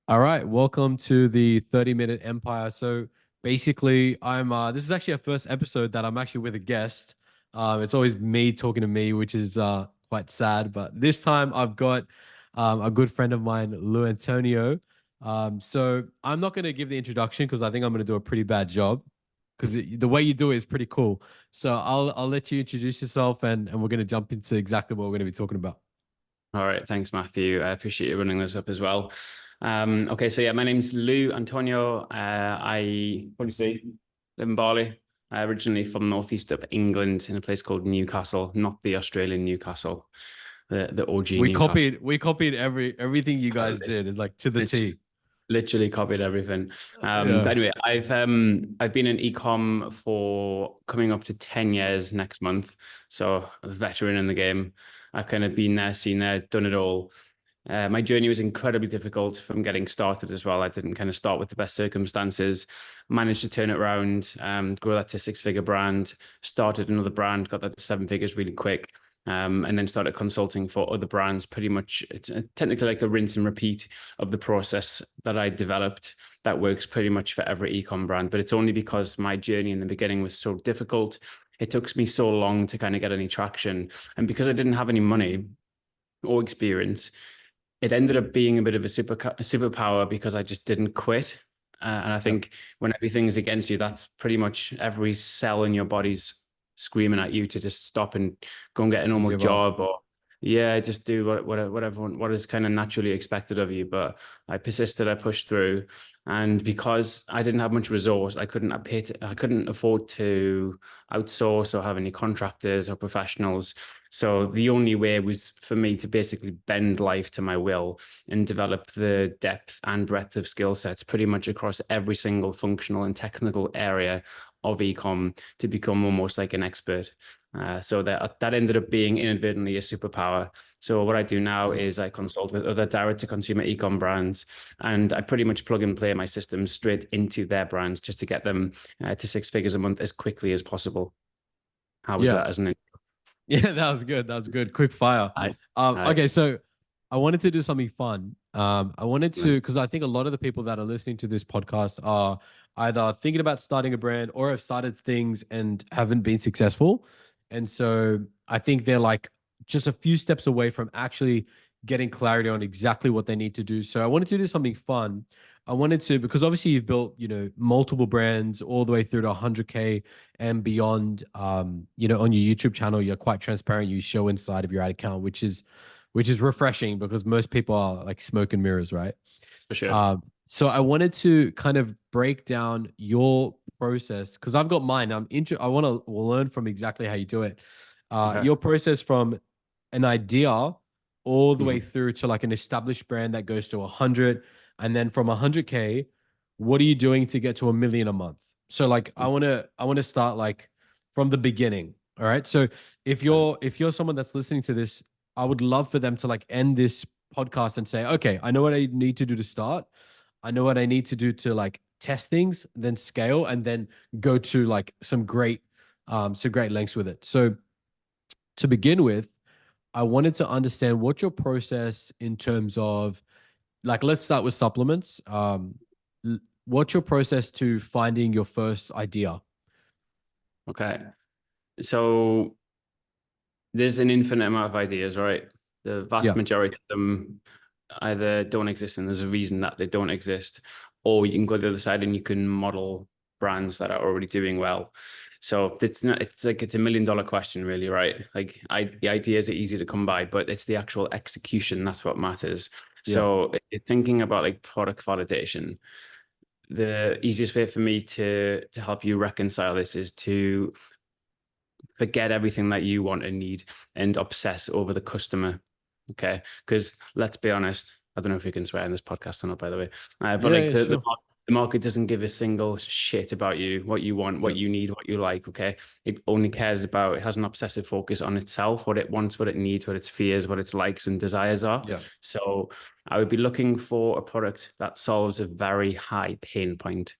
All right, welcome to the 30-minute Empire. So basically, I'm this is actually our first episode that I'm actually with a guest. It's always me talking to me, which is quite sad, but this time I've got a good friend of mine, Lou Antonio. So I'm not going to give the introduction because I think I'm going to do a pretty bad job because the way you do it is pretty cool. So I'll let you introduce yourself and we're going to jump into exactly what we're going to be talking about. All right, thanks, Matthew. I appreciate you running this up as well. Okay, so yeah, my name's Lou Antonio. I probably say live in Bali. Originally from northeast of England in a place called Newcastle, not the Australian Newcastle, the OG We Newcastle. copied we copied everything you guys did. It's like to the Literally, T. literally copied everything. But Yeah. anyway, I've been in ecom for coming up to 10 years next month. So a veteran in the game. I've kind of been there, seen there, done it all. My journey was incredibly difficult from getting started as well. I didn't kind of start with the best circumstances, managed to turn it around, grow that to six-figure brand, started another brand, got that to seven figures really quick, and then started consulting for other brands. Pretty much, it's technically like a rinse and repeat of the process that I developed that works pretty much for every ecom brand. But it's only because my journey in the beginning was so difficult. It took me so long to kind of get any traction. And because I didn't have any money or experience, it ended up being a bit of a superpower because I just didn't quit. And I Yeah. think when everything's against you, that's pretty much every cell in your body's screaming at you to just stop and go and get a And normal give up. job, or yeah, just do what is kind of naturally expected of you. But I persisted, I pushed through, and because I didn't have much resource, I couldn't afford to outsource or have any contractors or professionals. So the only way was for me to basically bend life to my will and develop the depth and breadth of skill sets pretty much across every single functional and technical area of ecom to become almost like an expert. So that ended up being inadvertently a superpower. So what I do now Mm. is I consult with other direct to consumer ecom brands, and I pretty much plug and play my systems straight into their brands just to get them to six figures a month as quickly as possible. How was Yeah. that as an Yeah, that was good. That was good. Quick fire. I, Okay, so I wanted to do something fun. I wanted I, to because I think a lot of the people that are listening to this podcast are either thinking about starting a brand or have started things and haven't been successful. And so I think they're like just a few steps away from actually getting clarity on exactly what they need to do. So I wanted to do something fun. I wanted to because obviously you've built, multiple brands all the way through to 100K and beyond. On your YouTube channel, you're quite transparent. You show inside of your ad account, which is refreshing because most people are like smoke and mirrors, right? for sure. So I wanted to kind of break down your process because I've got mine. I want to learn from exactly how you do it. Okay. Your process from an idea all the way Mhm. through to like an established brand that goes to 100, and then from 100K, what are you doing to get to 1 million a month? So like I want to start like from the beginning. All right. So if you're someone that's listening to this, I would love for them to like end this podcast and say, okay, I know what I need to do to start. I know what I need to do to like test things, then scale, and then go to like some great lengths with it. So to begin with, I wanted to understand what's your process in terms of like let's start with supplements. What's your process to finding your first idea? Okay. So there's an infinite amount of ideas, right? The vast Yeah. majority of them either don't exist and there's a reason that they don't exist, or you can go the other side and you can model brands that are already doing well. So it's a $1 million question, really, right? Like the ideas are easy to come by, but it's the actual execution that's what matters. Yeah. So thinking about like product validation, the easiest way for me to help you reconcile this is to forget everything that you want and need and obsess over the customer. Okay. Because let's be honest, I don't know if you can swear in this podcast or not, by the way. But Yeah. like Yeah. Sure. the market doesn't give a single shit about you, what you want, Yeah. what you need, what you like. Okay. It only cares about, it has an obsessive focus on itself, what it wants, what it needs, what its fears, what its likes and desires are. Yeah. So I would be looking for a product that solves a very high pain point.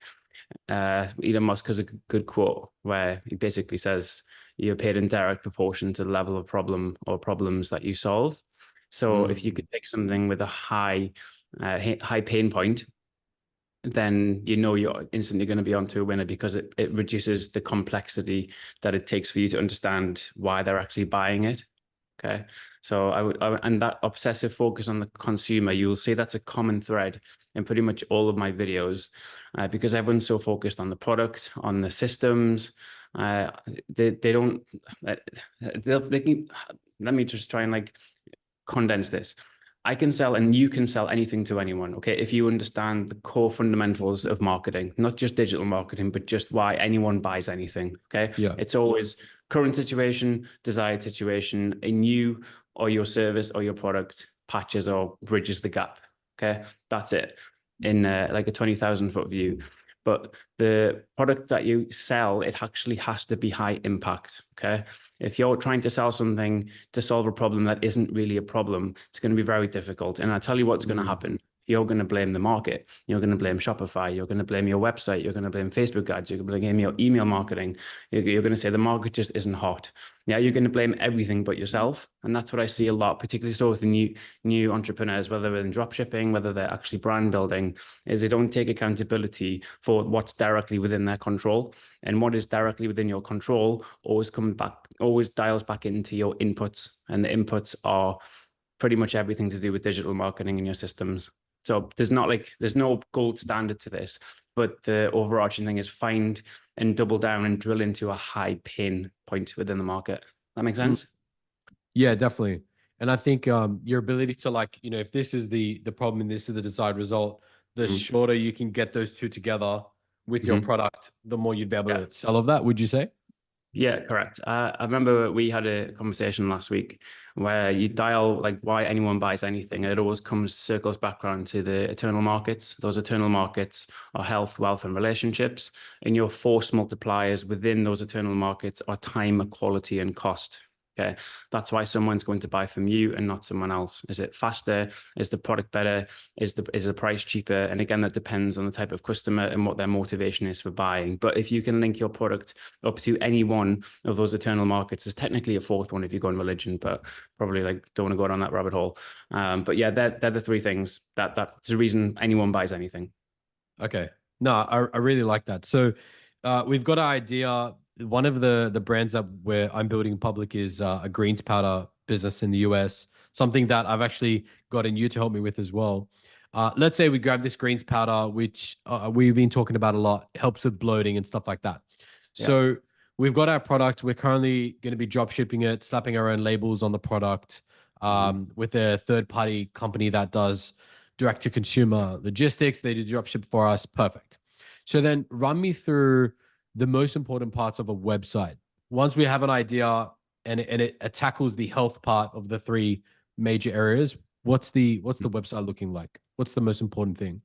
Elon Musk has a good quote where he basically says, you're paid in direct proportion to the level of problem or problems that you solve. So if you Mm. could pick something with a high high pain point, then you know you're instantly going to be onto a winner, because it reduces the complexity that it takes for you to understand why they're actually buying it. Okay. So and that obsessive focus on the consumer, you'll see that's a common thread in pretty much all of my videos, because everyone's so focused on the product, on the systems. They don't, they can, let me just try and like condense this. I can sell and you can sell anything to anyone, okay? If you understand the core fundamentals of marketing, not just digital marketing, but just why anyone buys anything, okay? Yeah. It's always current situation, desired situation, a new or your service or your product patches or bridges the gap, okay? That's it in like a 20,000-foot view. But the product that you sell, it actually has to be high impact, okay? If you're trying to sell something to solve a problem that isn't really a problem, it's going to be very difficult. And I tell you what's going to happen. You're going to blame the market. You're going to blame Shopify. You're going to blame your website. You're going to blame Facebook ads. You're going to blame your email marketing. You're going to say the market just isn't hot. Yeah, you're going to blame everything but yourself. And that's what I see a lot, particularly so with the new entrepreneurs, whether they're in drop shipping, whether they're actually brand building, is they don't take accountability for what's directly within their control. And what is directly within your control always dials back into your inputs. And the inputs are pretty much everything to do with digital marketing in your systems. So there's no gold standard to this, but the overarching thing is find and double down and drill into a high pain point within the market. That makes sense? Yeah, definitely. And I think your ability to, like, if this is the problem and this is the desired result, the shorter you can get those two together with your product, the more you'd be able to sell of that, would you say? Yeah, correct. I remember we had a conversation last week where you dial like why anyone buys anything, and it always circles back around to the eternal markets. Those eternal markets are health, wealth, and relationships. And your force multipliers within those eternal markets are time, quality, and cost. Okay, that's why someone's going to buy from you and not someone else. Is it faster? Is the product better? Is the price cheaper? And again, that depends on the type of customer and what their motivation is for buying. But if you can link your product up to any one of those eternal markets, there's technically a fourth one if you go in religion, but probably like don't want to go down that rabbit hole. But yeah, they're the three things that's the reason anyone buys anything. Okay. No, I really like that. So we've got an idea. One of the brands that I'm building public is a greens powder business in the US, something that I've actually gotten you to help me with as well. Let's say we grab this greens powder, which we've been talking about a lot, helps with bloating and stuff like that. So we've got our product. We're currently going to be drop shipping it, slapping our own labels on the product with a third party company that does direct to consumer logistics. They do drop ship for us. Perfect. So then run me through the most important parts of a website. Once we have an idea and it tackles the health part of the three major areas, what's the website looking like? What's the most important thing?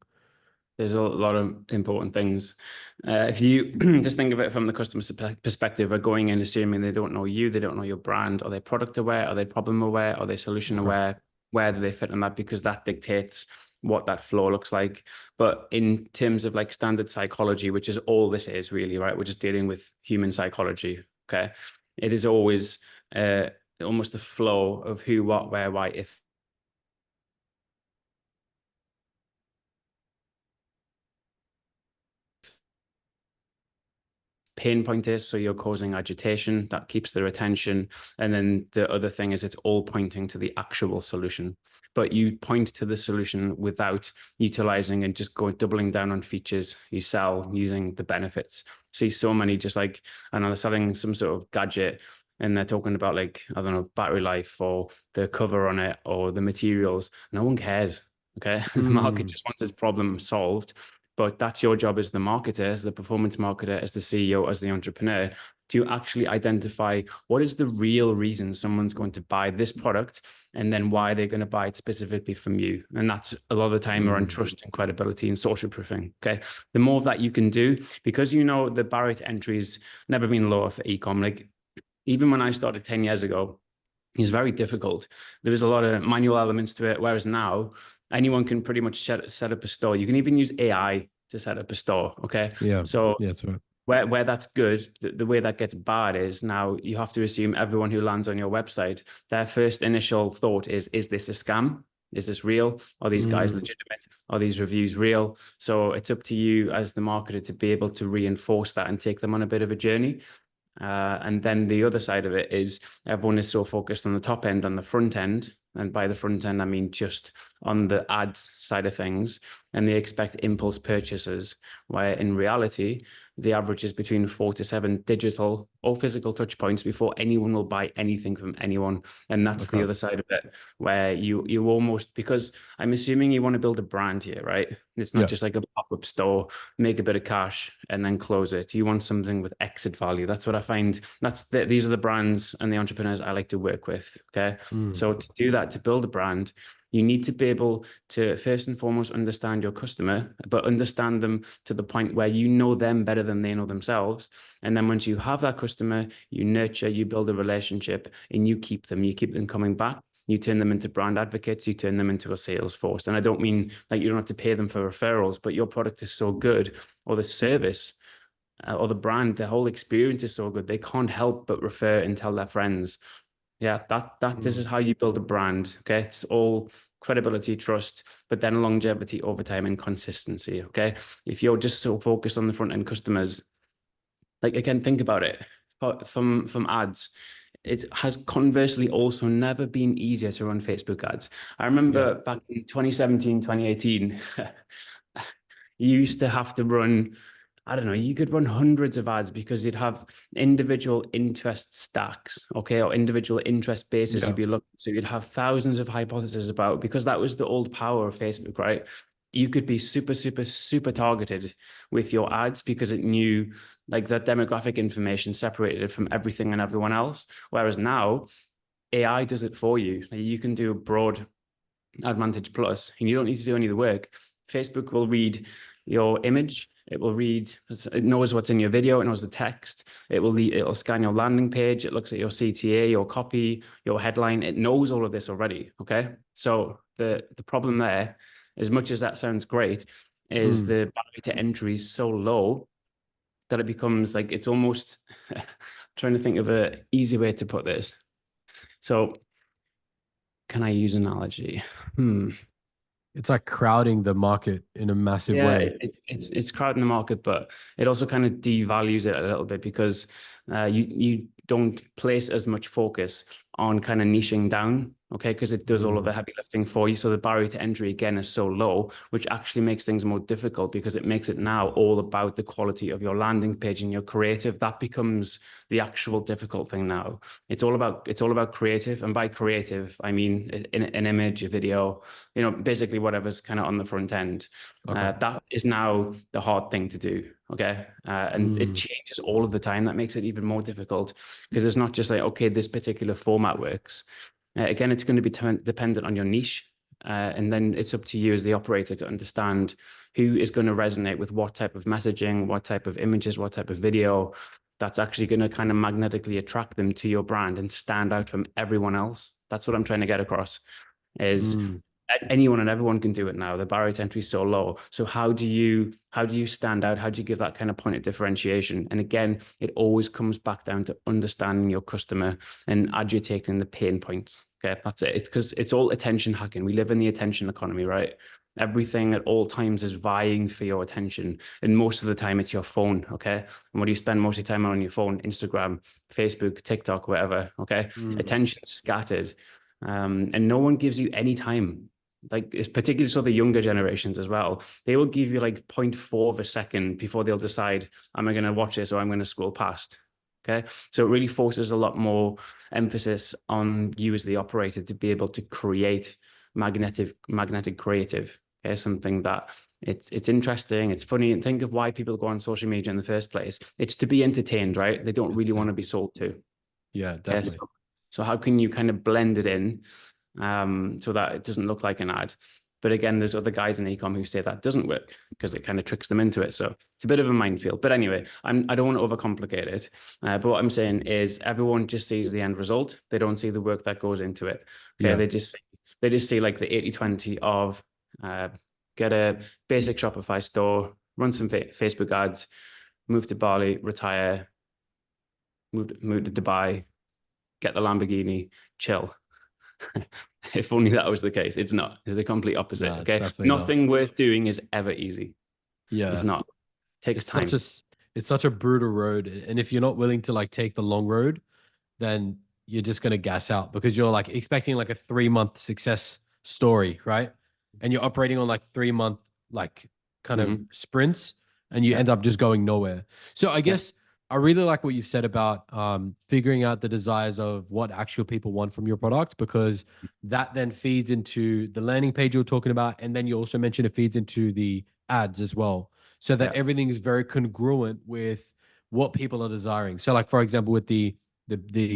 There's a lot of important things. If you just think of it from the customer perspective, we're going in assuming they don't know you, they don't know your brand. Are they product aware? Are they problem aware? Are they solution aware? Where do they fit in that? Because that dictates what that flow looks like. But in terms of like standard psychology, which is all this is really, right? We're just dealing with human psychology. Okay. It is always almost the flow of who, what, where, why, if. Pain point is, so you're causing agitation, that keeps their attention. And then the other thing is it's all pointing to the actual solution. But you point to the solution without utilizing and just doubling down on features you sell using the benefits. See so many just like, I know they're selling some sort of gadget and they're talking about like, I don't know, battery life or the cover on it or the materials. No one cares. Okay. The market just wants its problem solved. But that's your job as the marketer, as the performance marketer, as the CEO, as the entrepreneur, to actually identify what is the real reason someone's going to buy this product and then why they're going to buy it specifically from you. And that's a lot of the time around trust and credibility and social proofing. Okay. The more that you can do, because you know the barrier to entry has never been lower for e-com. Like even when I started 10 years ago, it was very difficult. There was a lot of manual elements to it. Whereas now, anyone can pretty much set up a store. You can even use AI to set up a store. Okay. Yeah. So yeah, that's right. Where that's good, the way that gets bad is now you have to assume everyone who lands on your website, their first initial thought is this a scam? Is this real? Are these guys legitimate? Are these reviews real? So it's up to you as the marketer to be able to reinforce that and take them on a bit of a journey. And then the other side of it is everyone is so focused on the top end, on the front end. And by the front end, I mean just on the ads side of things. And they expect impulse purchases, where in reality, the average is between 4 to 7 digital or physical touch points before anyone will buy anything from anyone. And that's the other side of it, where you almost, because I'm assuming you want to build a brand here, right? It's not just like a pop-up store, make a bit of cash and then close it. You want something with exit value. That's what I find. These are the brands and the entrepreneurs I like to work with. Okay. So to do that, to build a brand, you need to be able to first and foremost understand your customer, but understand them to the point where you know them better than they know themselves. And then once you have that customer, you nurture, you build a relationship, and you keep them coming back. You turn them into brand advocates, you turn them into a sales force. And I don't mean like you don't have to pay them for referrals, but your product is so good, or the service or the brand, the whole experience is so good, they can't help but refer and tell their friends. Yeah, this is how you build a brand. Okay. It's all credibility, trust, but then longevity over time and consistency. Okay. If you're just so focused on the front end customers, like again, think about it from ads. It has conversely also never been easier to run Facebook ads. I remember back in 2017, 2018, you used to have to run, I don't know, you could run hundreds of ads because you'd have individual interest stacks, okay, or individual interest bases you'd be looking. So you'd have thousands of hypotheses about, because that was the old power of Facebook, right? You could be super, super, super targeted with your ads because it knew like that demographic information separated it from everything and everyone else. Whereas now AI does it for you. You can do a broad Advantage Plus and you don't need to do any of the work. Facebook will read your image. It knows what's in your video. It knows the text. It'll scan your landing page. It looks at your CTA, your copy, your headline. It knows all of this already. Okay. So the problem there, as much as that sounds great, is the barrier to entry is so low that it becomes like, it's almost trying to think of an easy way to put this. So can I use analogy? It's like crowding the market in a massive way. It's crowding the market, but it also kind of devalues it a little bit because you don't place as much focus on kind of niching down, okay? Because it does all of the heavy lifting for you. So the barrier to entry again is so low, which actually makes things more difficult because it makes it now all about the quality of your landing page and your creative. That becomes the actual difficult thing now. It's all about creative, and by creative I mean an image, a video, basically whatever's kind of on the front end. That is now the hard thing to do. Okay. And it changes all of the time. That makes it even more difficult because it's not just like, okay, this particular format works. Again, it's going to be dependent on your niche. And then it's up to you as the operator to understand who is going to resonate with what type of messaging, what type of images, what type of video that's actually going to kind of magnetically attract them to your brand and stand out from everyone else. That's what I'm trying to get across is anyone and everyone can do it now. The barrier to entry is so low. So how do you stand out? How do you give that kind of point of differentiation? And again, it always comes back down to understanding your customer and agitating the pain points. Okay, that's it. It's because it's all attention hacking. We live in the attention economy, right? Everything at all times is vying for your attention. And most of the time it's your phone. Okay. And what do you spend most of the time on your phone? Instagram, Facebook, TikTok, whatever. Okay. Attention scattered. And no one gives you any time. Like it's particularly so the younger generations as well. They will give you like 0.4 of a second before they'll decide, am I going to watch this or I'm going to scroll past? Okay. So it really forces a lot more emphasis on you as the operator to be able to create magnetic creative. Okay. Something that it's interesting, it's funny, and think of why people go on social media in the first place. It's to be entertained, right? They don't really want to be sold to. Yeah, definitely. Okay? So how can you kind of blend it in so that it doesn't look like an ad? But again, there's other guys in ecom who say that doesn't work because it kind of tricks them into it. So it's a bit of a minefield. But anyway, I don't want to overcomplicate it. But what I'm saying is everyone just sees the end result. They don't see the work that goes into it. Okay, yeah. They just see like the 80-20 of get a basic Shopify store, run some Facebook ads, move to Bali, retire, move to Dubai, get the Lamborghini, chill. If only that was the case. It's not. It's the complete opposite. No, it's Okay. definitely not. Nothing worth doing is ever easy. It's Yeah. not. Takes It's time. it's such a brutal road. And if you're not willing to like take the long road, then you're just gonna gas out because you're like expecting like a 3 month success story, right? And you're operating on like 3 month like kind of Mhm. sprints, and you Yeah. end up just going nowhere. So I Yeah. guess I really like what you've said about figuring out the desires of what actual people want from your product, because that then feeds into the landing page you're talking about, and then you also mentioned it feeds into the ads as well, so that Yeah. everything is very congruent with what people are desiring. So, like for example, with the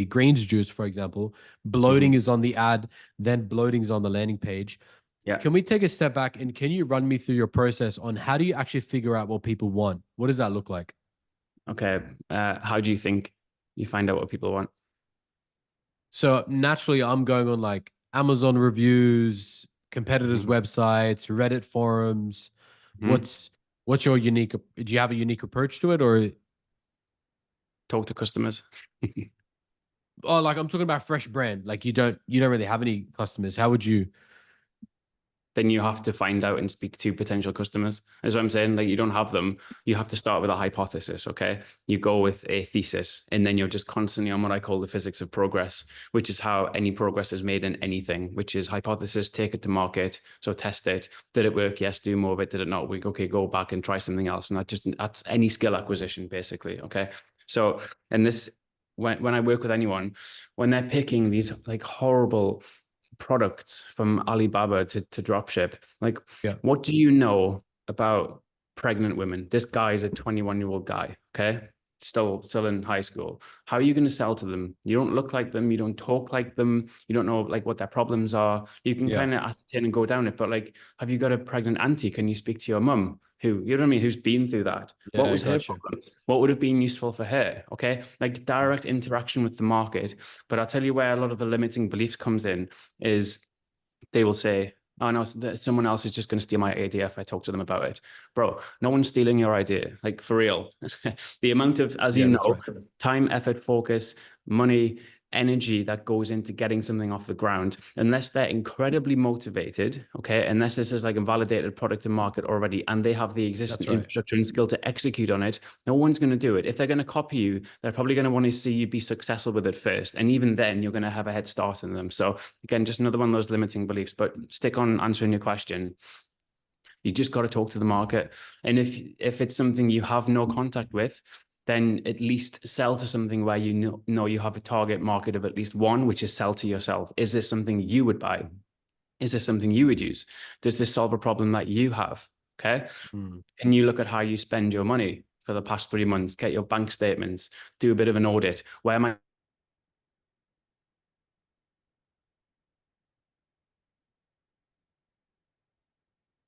greens juice, for example, bloating Mhm. is on the ad, then bloating is on the landing page. Yeah. Can we take a step back and can you run me through your process on how do you actually figure out what people want? What does that look like? Okay. How do you think you find out what people want? So naturally, I'm going on like Amazon reviews, competitors' Mhm. websites, Reddit forums. Mhm. What's your unique? Do you have a unique approach to it, or Talk to customers. oh, like I'm talking about fresh brand? Like you don't really have any customers. How would you? Then you have to find out and speak to potential customers. That's what I'm saying. Like you don't have them. You have to start with a hypothesis. Okay. You go with a thesis, and then you're just constantly on what I call the physics of progress, which is how any progress is made in anything, which is hypothesis, take it to market. So test it. Did it work? Yes. Do more of it. Did it not work? Okay. Go back and try something else. And that's any skill acquisition, basically. Okay. So, and this, when I work with anyone, when they're picking these like horrible products from Alibaba to dropship. Like, Yeah, what do you know about pregnant women? This guy is a 21-year-old guy, okay? Still in high school. How are you going to sell to them? You don't look like them, you don't talk like them, you don't know like what their problems are. You can yeah, kind of ascertain and go down it, but like, have you got a pregnant auntie? Can you speak to your mum? Who, you know what I mean, who's been through that? What yeah. was her Gotcha. problems? What would have been useful for her? Okay. Like direct interaction with the market. But I'll tell you where a lot of the limiting beliefs comes in is they will say, oh no, someone else is just going to steal my idea if I talk to them about it. Bro, no one's stealing your idea, like for real. The amount of, as you Yeah, that's know, right. time, effort, focus, money, energy that goes into getting something off the ground, unless they're incredibly motivated, okay, unless this is like a validated product and market already, and they have the existing That's right. infrastructure and skill to execute on it, no one's going to do it. If they're going to copy you, they're probably going to want to see you be successful with it first. And even then, you're going to have a head start on them. So again, just another one of those limiting beliefs, but stick on answering your question. You just got to talk to the market. And if it's something you have no contact with, then at least sell to something where you know you have a target market of at least one, which is sell to yourself. Is this something you would buy? Is this something you would use? Does this solve a problem that you have? Okay. Mm. Can you look at how you spend your money for the past 3 months? Get your bank statements, do a bit of an audit. Where am I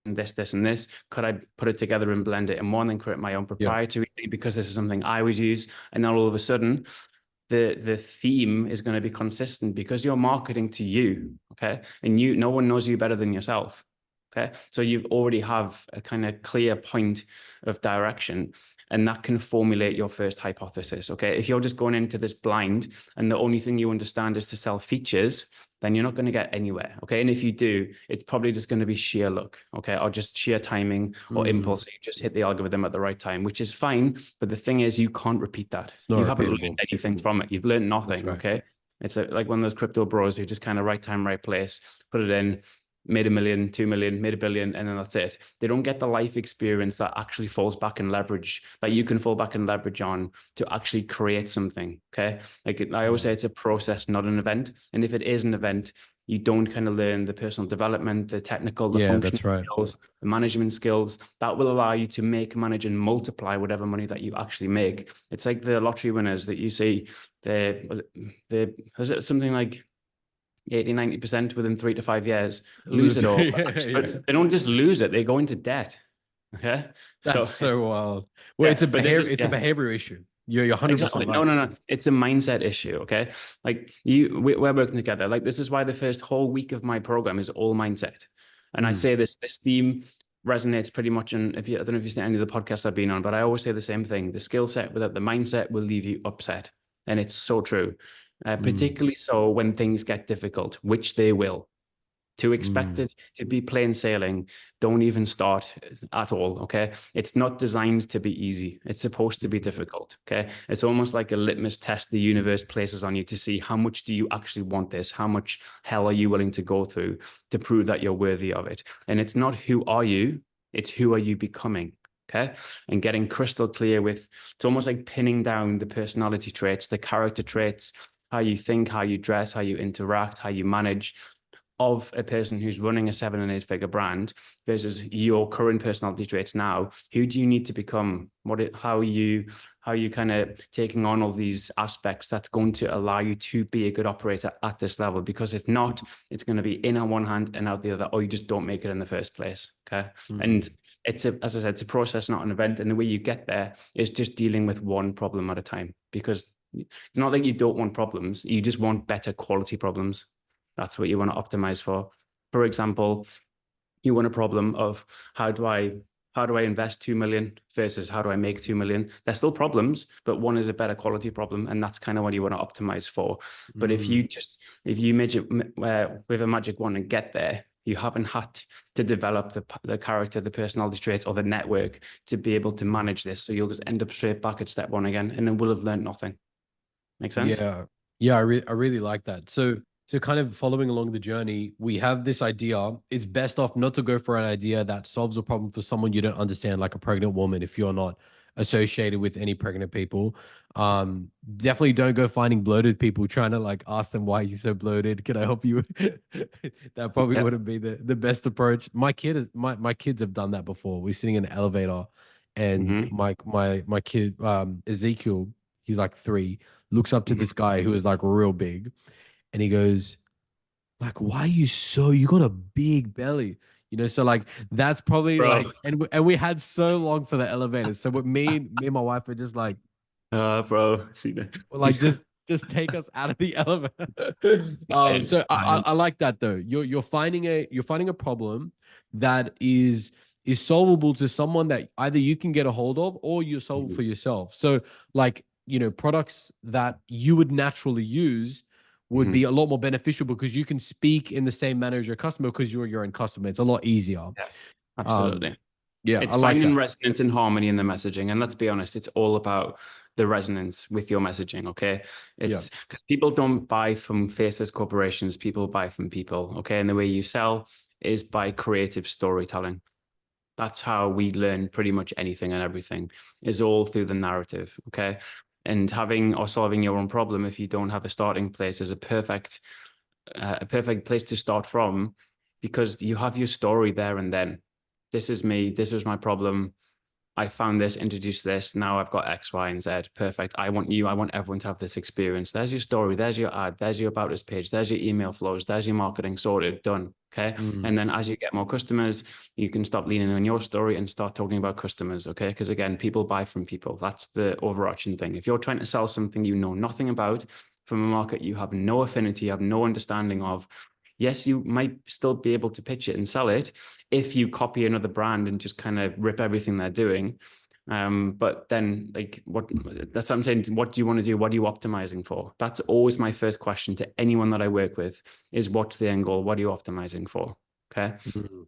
this, and this? Could I put it together and blend it in one and create my own Yeah, proprietary thing because this is something I would use? And then all of a sudden, the theme is going to be consistent because you're marketing to you, okay? And no one knows you better than yourself. Okay. So you already have a kind of clear point of direction, and that can formulate your first hypothesis. Okay. If you're just going into this blind and the only thing you understand is to sell features, then you're not going to get anywhere. Okay. And if you do, it's probably just going to be sheer luck. Okay. Or just sheer timing or mm. impulse. You just hit the algorithm at the right time, which is fine. But the thing is, you can't repeat that. It's not You haven't learned repeatable. anything from it. You've learned That's nothing. right. Okay. It's like one of those crypto bros who just kind of right time, right place, put it in, made 1 million, 2 million, made 1 billion, and then that's it. They don't get the life experience that actually falls back and leverage, that you can fall back and leverage on to actually create something. Okay. Like I always say, Mm. it's a process, not an event. And if it is an event, you don't kind of learn the personal development, the technical, the Yeah, functional that's right. skills, the management skills that will allow you to make, manage, and multiply whatever money that you actually make. It's like the lottery winners that you see, is it something like 80-90% within 3 to 5 years lose it Lose. all. Yeah, yeah. But they don't just lose it, they go into debt. Okay. That's So so wild. Well, yeah, but this is it's a yeah. behavior issue. You're Exactly. 100% No, right. no, no. It's a mindset issue. Okay. Like we're working together. Like this is why the first whole week of my program is all mindset. And I Mm. say this theme resonates pretty much in, I don't know if you've seen any of the podcasts I've been on, but I always say the same thing. The skill set without the mindset will leave you upset. And it's so true, Mm, particularly so when things get difficult, which they will. To expect mm, it to be plain sailing, don't even start at all. Okay. It's not designed to be easy. It's supposed to be mm, difficult. Okay. It's almost like a litmus test the universe places on you to see how much do you actually want this? How much hell are you willing to go through to prove that you're worthy of it? And it's not who are you, it's who are you becoming. Okay. And getting crystal clear with it's almost like pinning down the personality traits, the character traits, how you think, how you dress, how you interact, how you manage of a person who's running a 7 and 8 figure brand versus your current personality traits now. Who do you need to become? How are you kind of taking on all these aspects that's going to allow you to be a good operator at this level? Because if not, it's going to be in on one hand and out the other, or you just don't make it in the first place. Okay. mm. And as I said, it's a process, not an event. And the way you get there is just dealing with one problem at a time, because it's not like you don't want problems. You just want better quality problems. That's what you want to optimize for. For example, you want a problem of how do I invest 2 million versus how do I make 2 million? They're still problems, but one is a better quality problem. And that's kind of what you want to optimize for. But if Mm. you magic with a magic wand and get there, you haven't had to develop the character, the personality traits, or the network to be able to manage this. So you'll just end up straight back at step one again, and then we'll have learned nothing. Make sense? Yeah. Yeah, I really like that. So kind of following along the journey, we have this idea. It's best off not to go for an idea that solves a problem for someone you don't understand, like a pregnant woman, if you're not associated with any pregnant people. Definitely don't go finding bloated people trying to like ask them why you're so bloated. Can I help you? That probably Yeah. wouldn't be the best approach. My kids have done that before. We're sitting in an elevator and Mm-hmm. my kid Ezekiel, he's like 3, looks up to Mm-hmm. this guy who is like real big, and he goes, like, why are you so, you got a big belly, so like that's probably Bro. like, and we had so long for the elevator, so with me and my wife are just like, Bro, see that? well, like just take us out of the elevator. So I like that though. You're finding a problem that is solvable to someone that either you can get a hold of or you solve for yourself. So like, products that you would naturally use would be Mhm. a lot more beneficial because you can speak in the same manner as your customer because you're your own customer. It's a lot easier. Yeah, Um, absolutely. yeah, It's I like finding that. resonance and harmony in the messaging. And let's be honest, it's all about the resonance with your messaging. Okay. Yeah. It's because people don't buy from faceless corporations, people buy from people. Okay. And the way you sell is by creative storytelling. That's how we learn pretty much anything and everything, is all through the narrative. Okay. And having or solving your own problem, if you don't have a starting place, is a perfect place to start from, because you have your story there and then. This is me. This was my problem. I found this, introduced this. Now I've got X, Y, and Z. Perfect. I want everyone to have this experience. There's your story. There's your ad. There's your about us page. There's your email flows. There's your marketing sorted, done. Okay. Mm, And then as you get more customers, you can stop leaning on your story and start talking about customers. Okay. Because again, people buy from people. That's the overarching thing. If you're trying to sell something you know nothing about from a market you have no affinity, have no understanding of, yes, you might still be able to pitch it and sell it if you copy another brand and just kind of rip everything they're doing. But then, like, that's what I'm saying. What do you want to do? What are you optimizing for? That's always my first question to anyone that I work with is, what's the end goal? What are you optimizing for? Okay. mm,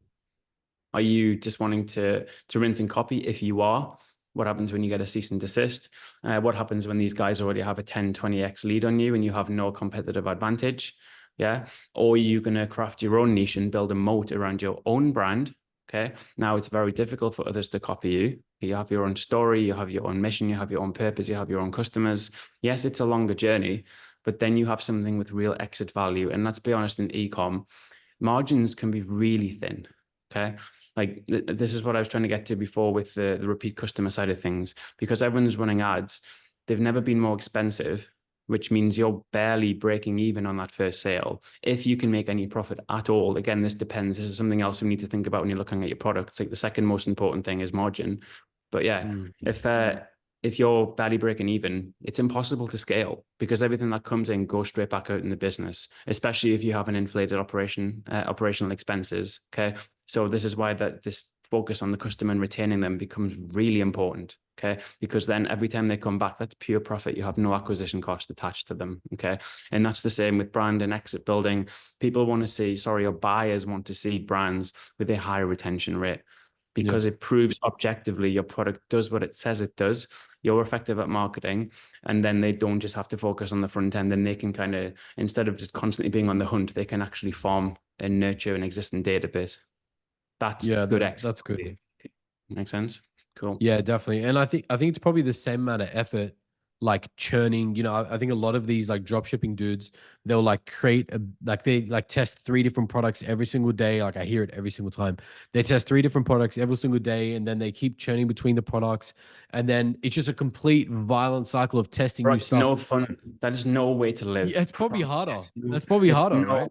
Are you just wanting to rinse and copy? If you are, what happens when you get a cease and desist? What happens when these guys already have a 10, 20x lead on you and you have no competitive advantage? Yeah. Or are you going to craft your own niche and build a moat around your own brand? Okay. Now it's very difficult for others to copy you. You have your own story, you have your own mission, you have your own purpose, you have your own customers. Yes, it's a longer journey, but then you have something with real exit value. And let's be honest, in ecom, margins can be really thin. Okay. Like this is what I was trying to get to before with the repeat customer side of things, because everyone's running ads. They've never been more expensive, which means you're barely breaking even on that first sale. If you can make any profit at all, again, this depends. This is something else we need to think about when you're looking at your product. It's like the second most important thing is margin. But yeah, mm. if you're barely breaking even, it's impossible to scale because everything that comes in goes straight back out in the business, especially if you have an inflated operational expenses. Okay. So this is why this focus on the customer and retaining them becomes really important. Okay. Because then every time they come back, that's pure profit. You have no acquisition cost attached to them. Okay. And that's the same with brand and exit building. People want to see, or buyers want to see brands with a higher retention rate, because it proves objectively your product does what it says it does. You're effective at marketing, and then they don't just have to focus on the front end. Then they can kind of, instead of just constantly being on the hunt, they can actually farm and nurture an existing database. That's good. That's good. Makes sense. Cool. Yeah, definitely. And I think it's probably the same amount of effort, like churning. I think a lot of these like drop shipping dudes, they'll like they like test 3 different products every single day. Like I hear it every single time. They test 3 different products every single day, and then they keep churning between the products, and then it's just a complete violent cycle of testing new stuff. No fun. That is no way to live. Yeah, it's probably harder. That's probably harder, right?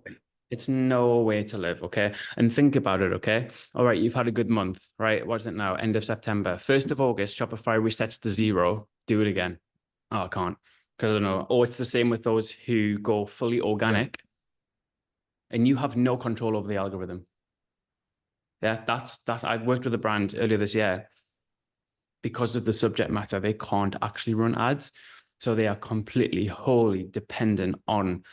It's no way to live, okay? And think about it, okay? All right, you've had a good month, right? What is it now? End of September. 1st of August, Shopify resets to 0. Do it again. Oh, I can't. Because I don't know. Or it's the same with those who go fully organic, and you have no control over the algorithm. Yeah, that's I worked with a brand earlier this year. Because of the subject matter, they can't actually run ads. So they are completely, wholly dependent on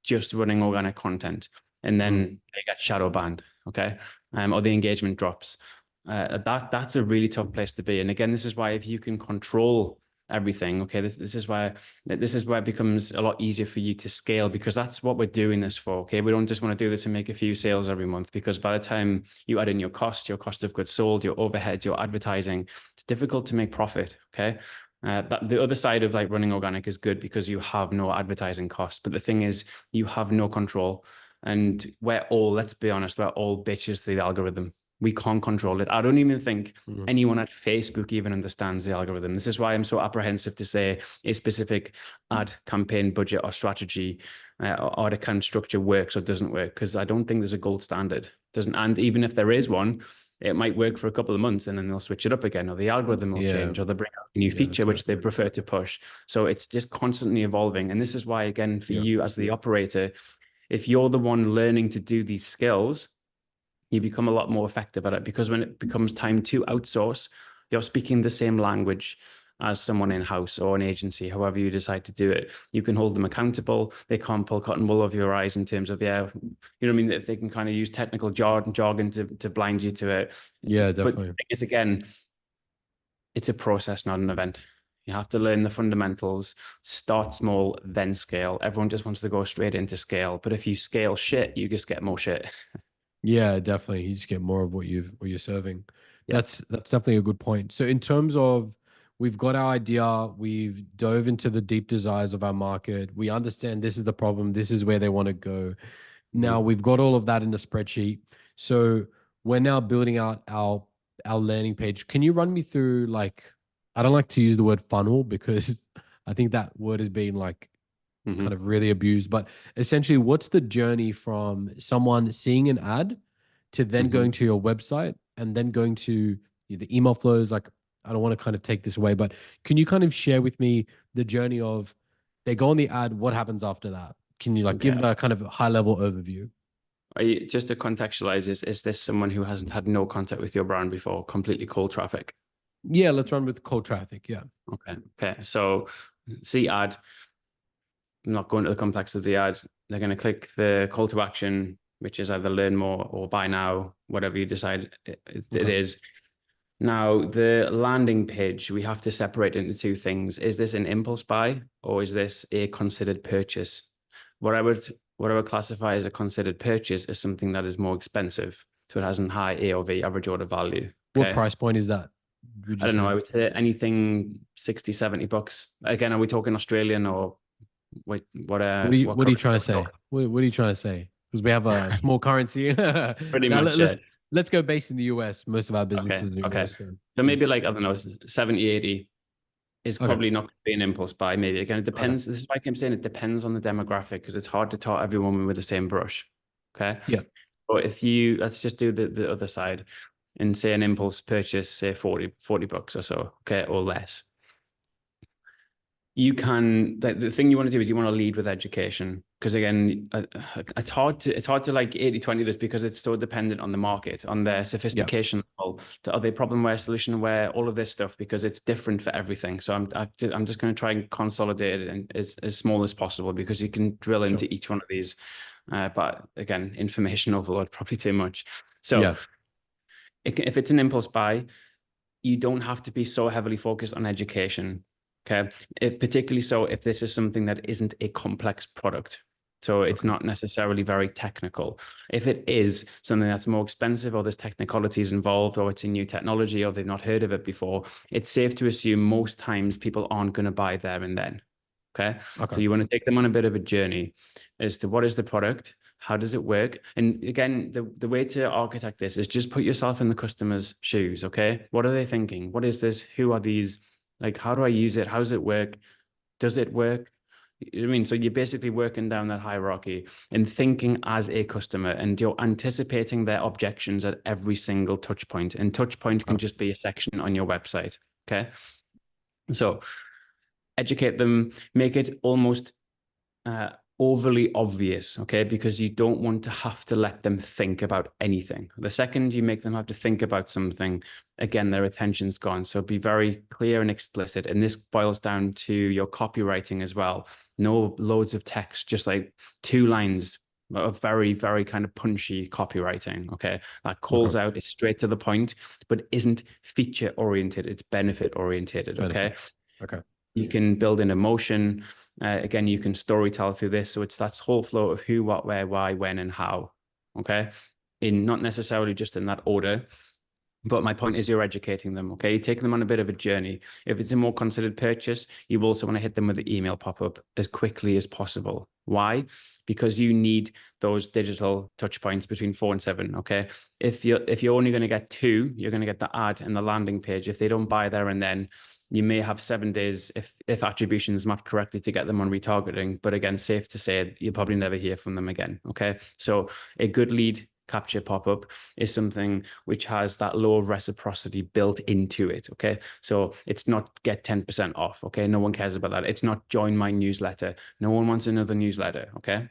just running organic content. And then they get shadow banned, okay? Or the engagement drops. That's a really tough place to be. And again, this is why if you can control everything, okay, this is where it becomes a lot easier for you to scale, because that's what we're doing this for, okay? We don't just want to do this and make a few sales every month, because by the time you add in your cost of goods sold, your overhead, your advertising, it's difficult to make profit, okay? That the other side of like running organic is good because you have no advertising costs. But the thing is, you have no control. And let's be honest, we're all bitches to the algorithm. We can't control it. I don't even think anyone at Facebook even understands the algorithm. This is why I'm so apprehensive to say a specific ad campaign budget or strategy or the kind of structure works or doesn't work, because I don't think there's a gold standard. And even if there is one, it might work for a couple of months and then they'll switch it up again, or the algorithm will change, or they'll bring out a new feature which they prefer to push. So it's just constantly evolving. And this is why, again, for you as the operator, if you're the one learning to do these skills, you become a lot more effective at it, because when it becomes time to outsource, you're speaking the same language as someone in-house or an agency, however you decide to do it. You can hold them accountable. They can't pull cotton wool over your eyes in terms of, you know what I mean? If they can kind of use technical jargon to blind you to it. Yeah, definitely. But it's, again, it's a process, not an event. You have to learn the fundamentals, start small, then scale. Everyone just wants to go straight into scale. But if you scale shit, you just get more shit. Yeah, definitely. You just get more of what you're serving. Yeah. That's definitely a good point. So in terms of, we've got our idea, we've dove into the deep desires of our market. We understand this is the problem. This is where they want to go. Now we've got all of that in a spreadsheet. So we're now building out our landing page. Can you run me through, like, I don't like to use the word funnel because I think that word has been like kind of really abused, but essentially what's the journey from someone seeing an ad to then going to your website and then going to the email flows? Like, I don't want to kind of take this away, but can you kind of share with me the journey of, they go on the ad, what happens after that? Can you give that kind of high level overview? Just to contextualize this, is this someone who hasn't had no contact with your brand before, completely cold traffic? Yeah, let's run with cold traffic. Yeah. Okay. So see ad. I'm not going to the complex of the ad. They're going to click the call to action, which is either learn more or buy now, whatever you decide it is. Now, the landing page, we have to separate into 2 things. Is this an impulse buy, or is this a considered purchase? What I would classify as a considered purchase is something that is more expensive. So it has a high AOV, average order value. Okay. What price point is that? I don't know. I would say anything $60, $70. Again, are we talking Australian or what are you trying to say? What are you trying to say? Because we have a small currency. Pretty much. Let's go based in the US. Most of our businesses in the US. So maybe like, I don't know, 70, 80 is probably not going to be an impulse buy. Maybe, again, it depends. This is why I'm saying it depends on the demographic, because it's hard to tar everyone with the same brush. Okay. Yeah. But let's just do the other side and say an impulse purchase, say $40 or so, okay, or less. You can, the thing you want to do is you want to lead with education, because again, it's hard to like 80-20 this, because it's so dependent on the market, on their sophistication example, are they problemware, solutionware, all of this stuff, because it's different for everything. So I'm just going to try and consolidate it and as small as possible, because you can drill into each one of these. But again, information overload, probably too much. So if it's an impulse buy, you don't have to be so heavily focused on education. Okay. Particularly so if this is something that isn't a complex product. So it's not necessarily very technical. If it is something that's more expensive, or there's technicalities involved, or it's a new technology, or they've not heard of it before, it's safe to assume most times people aren't going to buy there and then. Okay. So you want to take them on a bit of a journey as to what is the product, how does it work? And again, the way to architect this is just put yourself in the customer's shoes. Okay. What are they thinking? What is this? Who are these? Like, how do I use it? How does it work? Does it work? I mean, so you're basically working down that hierarchy and thinking as a customer, and you're anticipating their objections at every single touch point. And touch point can just be a section on your website. Okay. So educate them, make it almost overly obvious, okay? Because you don't want to have to let them think about anything. The second you make them have to think about something, again, their attention's gone. So be very clear and explicit. And this boils down to your copywriting as well. No loads of text, just like 2 lines of very, very kind of punchy copywriting, okay? That calls out, it's straight to the point, but isn't feature oriented, it's benefit oriented, okay? Okay. You can build in emotion. Again, you can storytell through this. So it's that whole flow of who, what, where, why, when, and how. Okay. In not necessarily just in that order, but my point is you're educating them. Okay. You're taking them on a bit of a journey. If it's a more considered purchase, you also want to hit them with the email pop-up as quickly as possible. Why? Because you need those digital touch points between 4 and 7. Okay. If you're only going to get 2, you're going to get the ad and the landing page. If they don't buy there and then, you may have 7 days if attribution is mapped correctly to get them on retargeting. But again, safe to say you'll probably never hear from them again. Okay. So a good lead capture pop-up is something which has that law of reciprocity built into it. Okay. So it's not get 10% off. Okay. No one cares about that. It's not join my newsletter. No one wants another newsletter. Okay.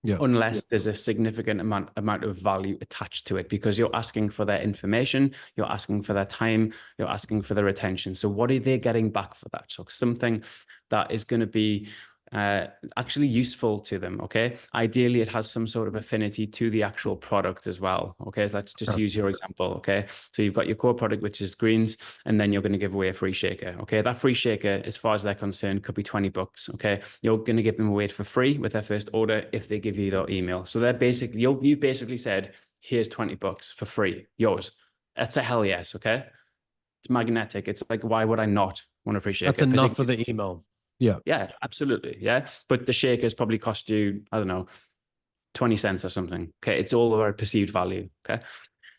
Unless there's a significant amount of value attached to it, because you're asking for their information, you're asking for their time, you're asking for their attention. So what are they getting back for that? So something that is going to be actually useful to them. Okay. Ideally, it has some sort of affinity to the actual product as well. Okay. So let's just use your example. Okay. So you've got your core product, which is greens, and then you're going to give away a free shaker. Okay. That free shaker, as far as they're concerned, could be $20. Okay. You're going to give them away for free with their first order if they give you their email. So they're basically, you've basically said, here's $20 for free, yours. That's a hell yes. Okay. It's magnetic. It's like, why would I not want a free shaker? That's enough for the email. Yeah, absolutely. Yeah. But the shakers probably cost you, I don't know, 20 cents or something. Okay. It's all about perceived value. Okay.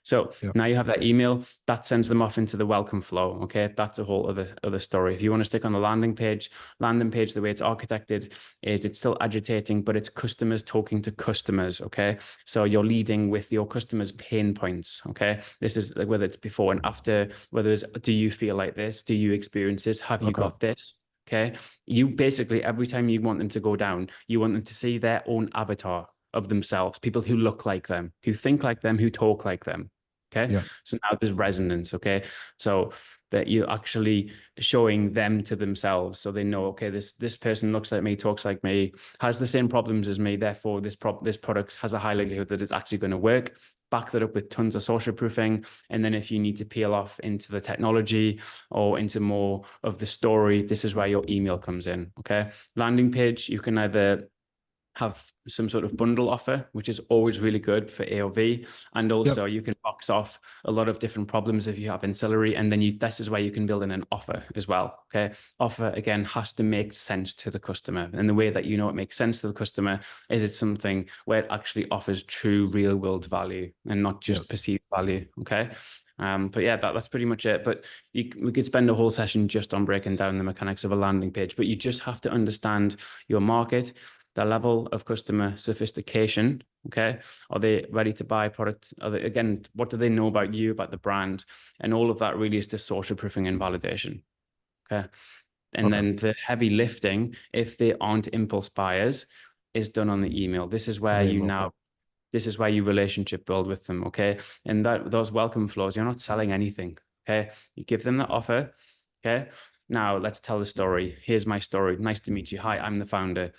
So now you have that email that sends them off into the welcome flow. Okay. That's a whole other story. If you want to stick on the landing page, the way it's architected is it's still agitating, but it's customers talking to customers. Okay. So you're leading with your customers' pain points. Okay. This is like whether it's before and after, whether it's, do you feel like this? Do you experience this? Have you got this? Okay. You basically, every time you want them to go down, you want them to see their own avatar of themselves, people who look like them, who think like them, who talk like them. Okay. So now there's resonance. Okay. So that you're actually showing them to themselves. So they know, okay, this person looks like me, talks like me, has the same problems as me. Therefore, this product has a high likelihood that it's actually going to work. Back that up with tons of social proofing. And then if you need to peel off into the technology or into more of the story, this is where your email comes in. Okay. Landing page, you can either have some sort of bundle offer, which is always really good for AOV. And also you can box off a lot of different problems if you have ancillary. And then this is where you can build in an offer as well. Okay. Offer, again, has to make sense to the customer. And the way that it makes sense to the customer is it's something where it actually offers true real world value and not just perceived value. Okay. But yeah, that's pretty much it. But we could spend a whole session just on breaking down the mechanics of a landing page, but you just have to understand your market, the level of customer sophistication. Okay. Are they ready to buy product? Again, what do they know about you, about the brand? And all of that really is to social proofing and validation. Okay. And then the heavy lifting, if they aren't impulse buyers, is done on the email. This is where you now This is where you relationship build with them, okay? And those welcome flows, you're not selling anything, okay? You give them the offer, okay? Now let's tell the story. Here's my story. Nice to meet you. Hi, I'm the founder.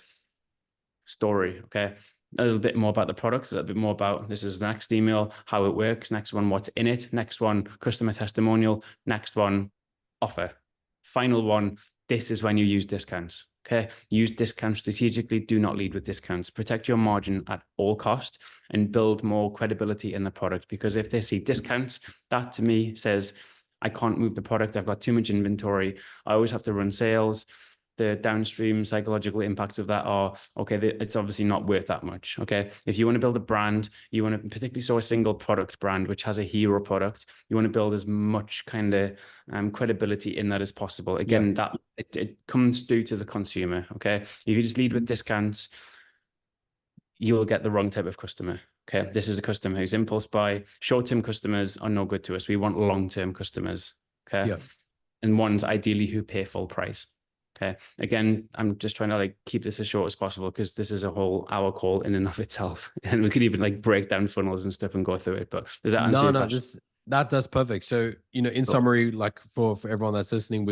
Story, okay? A little bit more about the product, a little bit more about, this is the next email, how it works. Next one, what's in it. Next one, customer testimonial. Next one, offer. Final one, this is when you use discounts. Okay, use discounts strategically. Do not lead with discounts. Protect your margin at all cost and build more credibility in the product. Because if they see discounts, that to me says, I can't move the product. I've got too much inventory. I always have to run sales. The downstream psychological impacts of that are, okay, it's obviously not worth that much. Okay, if you want to build a brand, you want to particularly so a single product brand, which has a hero product, you want to build as much kind of credibility in that as possible. Again, that it comes through to the consumer. Okay, if you just lead with discounts, you will get the wrong type of customer. Okay, this is a customer who's impulse buy. Short-term customers are no good to us. We want long-term customers. Okay, and ones ideally who pay full price. Okay. Again, I'm just trying to like keep this as short as possible because this is a whole hour call in and of itself, and we could even like break down funnels and stuff and go through it. But does that answer your question? That's perfect. So, in summary, like for everyone that's listening,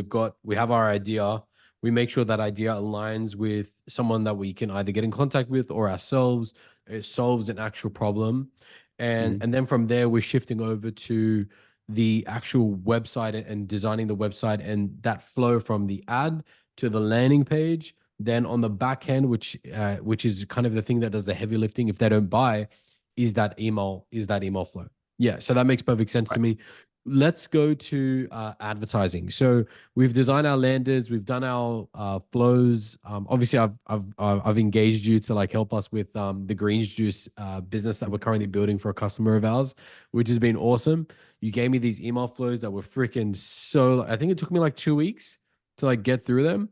we have our idea. We make sure that idea aligns with someone that we can either get in contact with or ourselves. It solves an actual problem, and then from there we're shifting over to the actual website and designing the website and that flow from the ad to the landing page. Then on the back end, which is kind of the thing that does the heavy lifting, if they don't buy, is that email flow. Yeah, so that makes perfect sense to me. Let's go to advertising. So we've designed our landers, we've done our flows. Obviously, I've engaged you to like help us with the Greens Juice business that we're currently building for a customer of ours, which has been awesome. You gave me these email flows that were freaking so. I think it took me like 2 weeks to like get through them.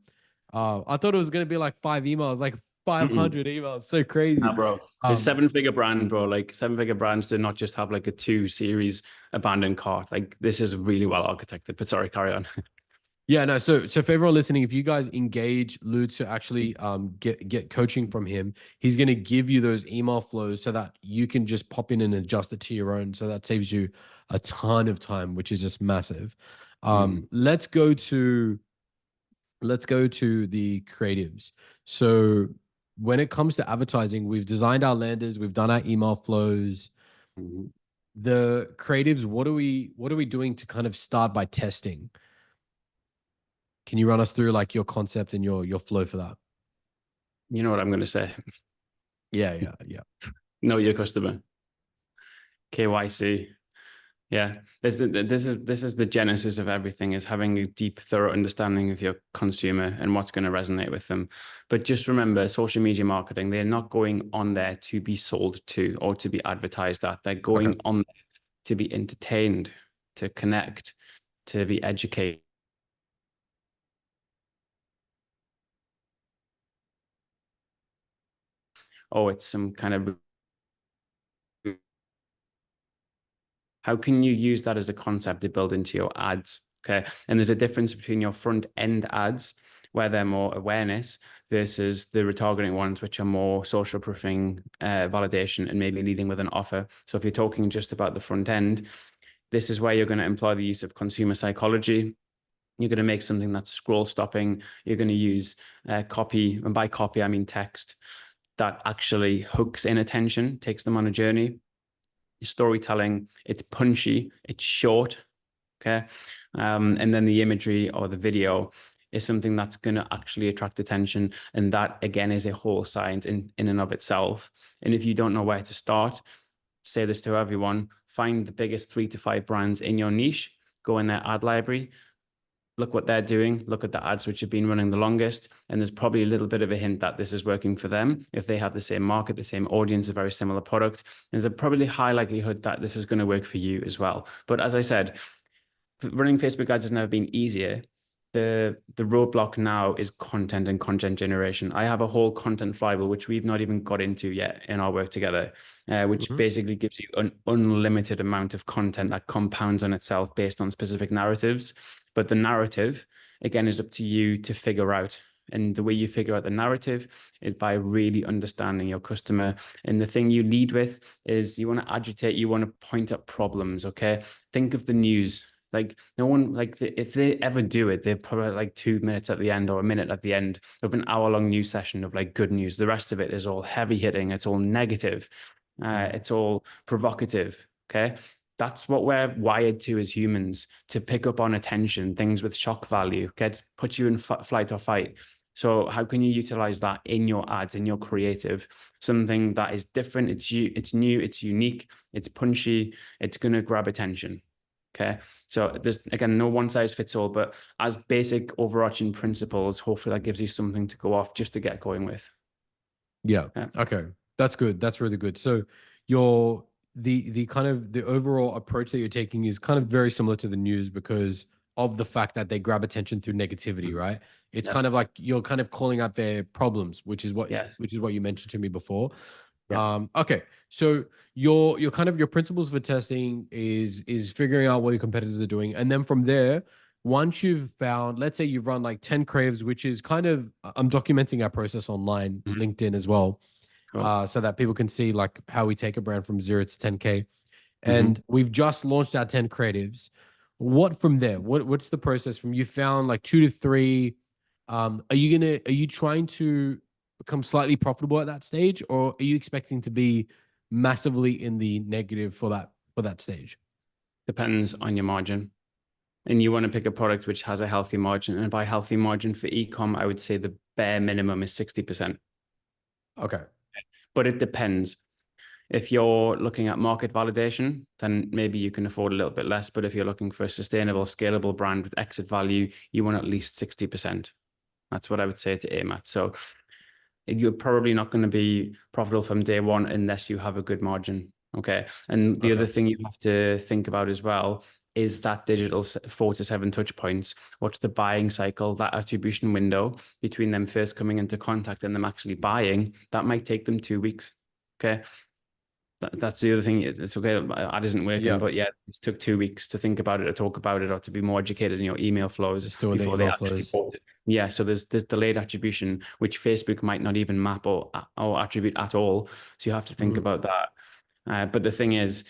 I thought it was gonna be like 5 emails, like 500 emails. So crazy. Nah, bro. It's seven-figure brand, bro. Like seven-figure brands do not just have like a 2 series abandoned cart. Like this is really well architected. But sorry, carry on. Yeah, no. So for everyone listening, if you guys engage Lutz to actually get coaching from him, he's gonna give you those email flows so that you can just pop in and adjust it to your own. So that saves you a ton of time, which is just massive. Let's go to the creatives. So when it comes to advertising, we've designed our landers, we've done our email flows. The creatives, what are we doing to kind of start by testing? Can you run us through like your concept and your flow for that? You know what I'm going to say? Yeah. Know your customer. KYC. Yeah, this is the genesis of everything, is having a deep, thorough understanding of your consumer and what's going to resonate with them. But just remember, social media marketing, they're not going on there to be sold to or to be advertised at. They're going on there to be entertained, to connect, to be educated. Oh, it's some kind of... How can you use that as a concept to build into your ads? Okay. And there's a difference between your front end ads, where they're more awareness, versus the retargeting ones, which are more social proofing, validation, and maybe leading with an offer. So if you're talking just about the front end, this is where you're going to employ the use of consumer psychology. You're going to make something that's scroll stopping. You're going to use copy, and by copy, I mean text, that actually hooks in attention, takes them on a journey. Storytelling, it's punchy, it's short, okay? And then the imagery or the video is something that's going to actually attract attention. And that, again, is a whole science in and of itself. And if you don't know where to start, say this to everyone, find the biggest 3 to 5 brands in your niche, go in their ad library, look what they're doing, look at the ads which have been running the longest, and there's probably a little bit of a hint that this is working for them. If they have the same market, the same audience, a very similar product, there's a probably high likelihood that this is going to work for you as well. But as I said, running Facebook ads has never been easier. The roadblock now is content and content generation. I have a whole content flywheel, which we've not even got into yet in our work together, which basically gives you an unlimited amount of content that compounds on itself based on specific narratives. But the narrative, again, is up to you to figure out. And the way you figure out the narrative is by really understanding your customer. And the thing you lead with is you want to agitate, you want to point at problems. Okay. Think of the news. Like no one, like if they ever do it, they're probably like 2 minutes at the end or a minute at the end of an hour-long news session of like good news. The rest of it is all heavy hitting. It's all negative. It's all provocative. Okay. That's what we're wired to as humans, to pick up on attention, things with shock value, put you in flight or fight. So how can you utilize that in your ads, in your creative? Something that is different, it's new, it's unique, it's punchy, it's going to grab attention. Okay. So there's, again, no one size fits all, but as basic overarching principles, hopefully that gives you something to go off just to get going with. Yeah. Okay. That's good. That's really good. So your the kind of the overall approach that you're taking is kind of very similar to the news because of the fact that they grab attention through negativity, right? It's Yes. kind of like you're kind of calling out their problems, which is what Yes. you mentioned to me before. Yeah. Okay. So your kind of your principles for testing is figuring out what your competitors are doing. And then from there, once you've found, let's say you've run like 10 creatives, which is kind of I'm documenting our process online, LinkedIn as well. Cool. So that people can see like how we take a brand from 0 to 10K. And we've just launched our 10 creatives. What from there? What's the process from you found like 2 to 3? Are you trying to become slightly profitable at that stage, or are you expecting to be massively in the negative for that stage? Depends on your margin. And you want to pick a product which has a healthy margin. And by healthy margin for ecom, I would say the bare minimum is 60%. Okay. But it depends. If you're looking at market validation, then maybe you can afford a little bit less. But if you're looking for a sustainable, scalable brand with exit value, you want at least 60%. That's what I would say to aim at. So you're probably not going to be profitable from day one unless you have a good margin. Okay. And the other thing you have to think about as well is that digital 4 to 7 touch points. What's the buying cycle, that attribution window between them first coming into contact and them actually buying? That might take them 2 weeks. Okay. That's the other thing. It's okay. Ad isn't working, Yeah. but yeah, it took 2 weeks to think about it or talk about it or to be more educated in your email flows Still in the before they email actually flows. bought it. Yeah, so there's delayed attribution, which Facebook might not even map or attribute at all. So you have to think about that. But the thing is,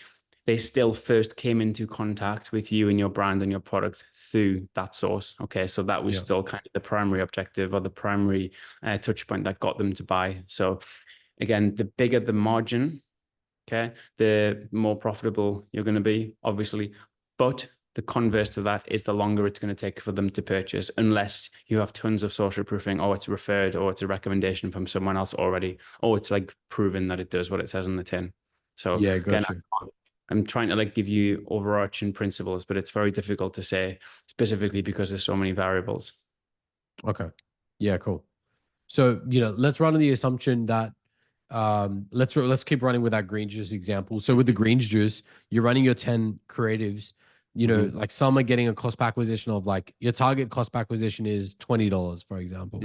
they still first came into contact with you and your brand and your product through that source. Okay, so that was still kind of the primary objective or the primary touch point that got them to buy. So again, the bigger the margin, okay, the more profitable you're going to be, obviously. But the converse to that is the longer it's going to take for them to purchase, unless you have tons of social proofing, or it's referred, or it's a recommendation from someone else already, or it's like proven that it does what it says on the tin. So Yeah, again, got you. I'm trying to like give you overarching principles, but it's very difficult to say specifically because there's so many variables. Okay. Yeah, cool. So, let's run on the assumption that let's keep running with that green juice example. So with the green juice, you're running your 10 creatives, like some are getting a cost per acquisition of like your target cost per acquisition is $20, for example.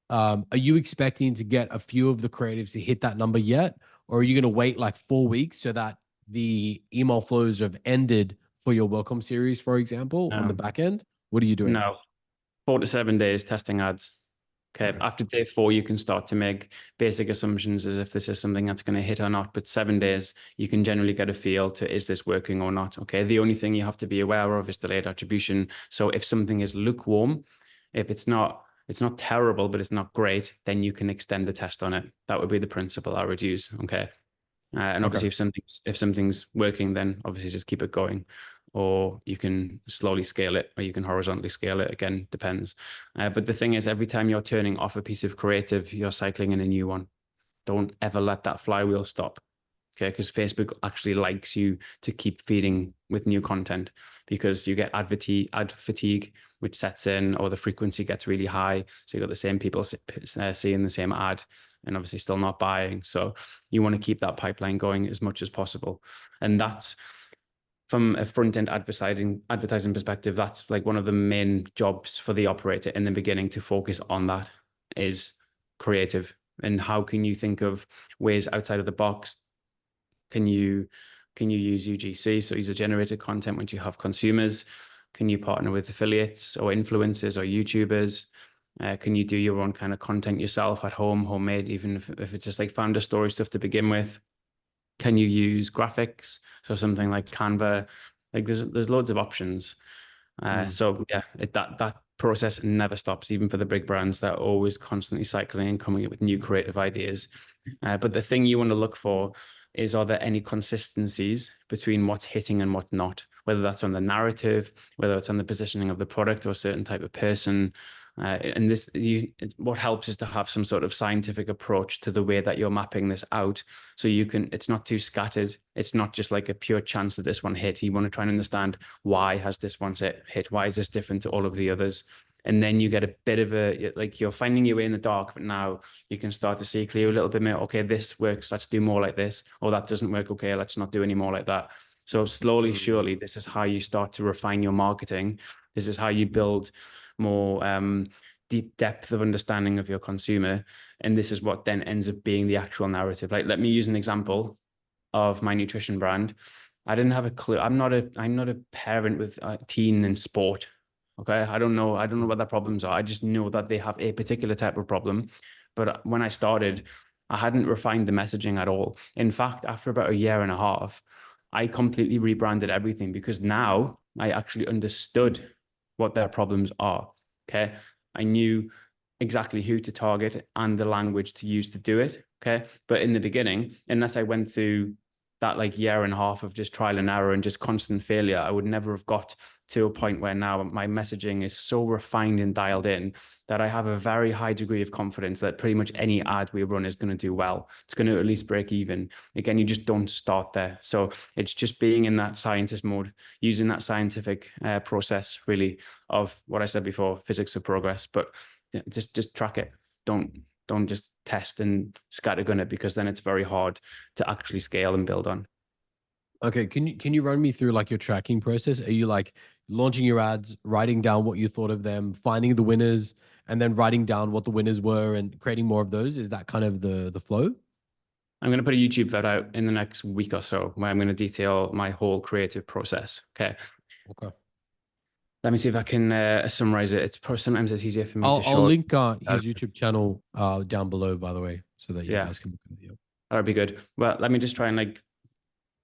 Are you expecting to get a few of the creatives to hit that number yet? Or are you going to wait like 4 weeks so that the email flows have ended for your welcome series, for example, on the back end? What are you doing? No, 4 to 7 days testing ads. Okay. After day 4, you can start to make basic assumptions as if this is something that's going to hit or not. But 7 days, you can generally get a feel to, is this working or not? Okay. The only thing you have to be aware of is delayed attribution. So if something is lukewarm, if it's not terrible, but it's not great, then you can extend the test on it. That would be the principle I would use. Okay. And obviously, if something's working, then obviously just keep it going, or you can slowly scale it, or you can horizontally scale it. Again, depends. But the thing is, every time you're turning off a piece of creative, you're cycling in a new one. Don't ever let that flywheel stop. Okay, because Facebook actually likes you to keep feeding with new content, because you get ad fatigue, which sets in, or the frequency gets really high. So you got the same people seeing the same ad and obviously still not buying. So you want to keep that pipeline going as much as possible. And that's, from a front-end advertising perspective, that's like one of the main jobs for the operator in the beginning, to focus on that, is creative. And how can you think of ways outside of the box? Can you use UGC, so user-generated content, once you have consumers? Can you partner with affiliates or influencers or YouTubers? Can you do your own kind of content yourself at home, homemade, even if it's just like founder story stuff to begin with? Can you use graphics? So something like Canva, like there's loads of options. So yeah, that process never stops, even for the big brands that are always constantly cycling and coming up with new creative ideas. But the thing you want to look for is, are there any consistencies between what's hitting and what's not? Whether that's on the narrative, whether it's on the positioning of the product or a certain type of person. And what helps is to have some sort of scientific approach to the way that you're mapping this out. So it's not too scattered. It's not just like a pure chance that this one hit. You want to try and understand, why has this one hit? Why is this different to all of the others? And then you get a bit of like, you're finding your way in the dark, but now you can start to see clear a little bit more. Okay, this works. Let's do more like this. Or that doesn't work. Okay, let's not do any more like that. So slowly, surely, this is how you start to refine your marketing. This is how you build more deep depth of understanding of your consumer. And this is what then ends up being the actual narrative. Like, let me use an example of my nutrition brand. I didn't have a clue. I'm not a parent with a teen in sport. Okay. I don't know what their problems are. I just know that they have a particular type of problem. But when I started, I hadn't refined the messaging at all. In fact, after about a year and a half, I completely rebranded everything, because now I actually understood what their problems are. Okay. I knew exactly who to target and the language to use to do it. Okay. But in the beginning, unless I went through that like year and a half of just trial and error and just constant failure, I would never have got to a point where now my messaging is so refined and dialed in that I have a very high degree of confidence that pretty much any ad we run is going to do well. It's going to at least break even. Again, you just don't start there. So it's just being in that scientist mode, using that scientific process, really, of what I said before, physics of progress. But just track it. Don't just test and scattergun it, because then it's very hard to actually scale and build on. Okay, can you run me through like your tracking process? Are you like launching your ads, writing down what you thought of them, finding the winners, and then writing down what the winners were and creating more of those? Is that kind of the flow? I'm going to put a YouTube video out in the next week or so, where I'm going to detail my whole creative process. Okay. Okay. Let me see if I can summarize it. Sometimes it's easier for me to I'll show. link his YouTube channel down below, by the way, so that you guys can look at it. That'd be good. Well, let me just try and like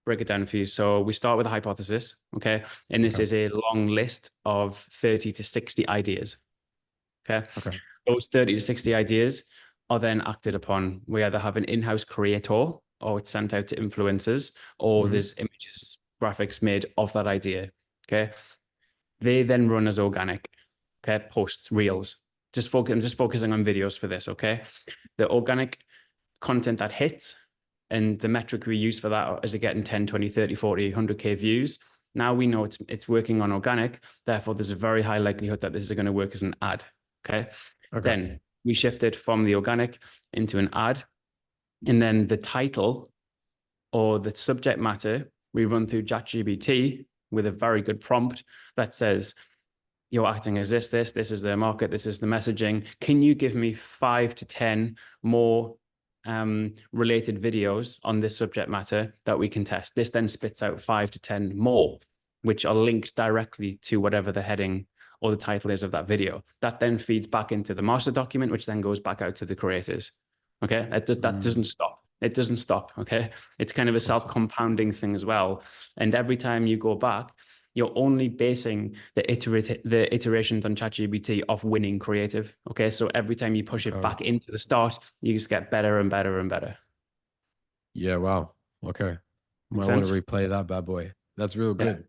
break it down for you. So we start with a hypothesis, okay? And this is a long list of 30 to 60 ideas. Okay. Those 30 to 60 ideas are then acted upon. We either have an in-house creator, or it's sent out to influencers, or there's images, graphics made of that idea. Okay. They then run as organic, okay, posts, reels. I'm just focusing on videos for this, okay? The organic content that hits, and the metric we use for that is getting 10, 20, 30, 40, 100K views. Now we know it's working on organic. Therefore, there's a very high likelihood that this is going to work as an ad, okay? Then we shifted from the organic into an ad. And then the title or the subject matter, we run through ChatGPT with a very good prompt that says, you're acting as this is the market, this is the messaging. Can you give me 5 to 10 more related videos on this subject matter that we can test? This then spits out 5 to 10 more, which are linked directly to whatever the heading or the title is of that video. That then feeds back into the master document, which then goes back out to the creators. Okay. That doesn't stop. It doesn't stop. Okay. It's kind of a self-compounding thing as well. And every time you go back, you're only basing the iterations on ChatGPT off winning creative. Okay. So every time you push it back into the start, you just get better and better and better. Yeah. Wow. Okay. Might want to replay that bad boy. That's real good.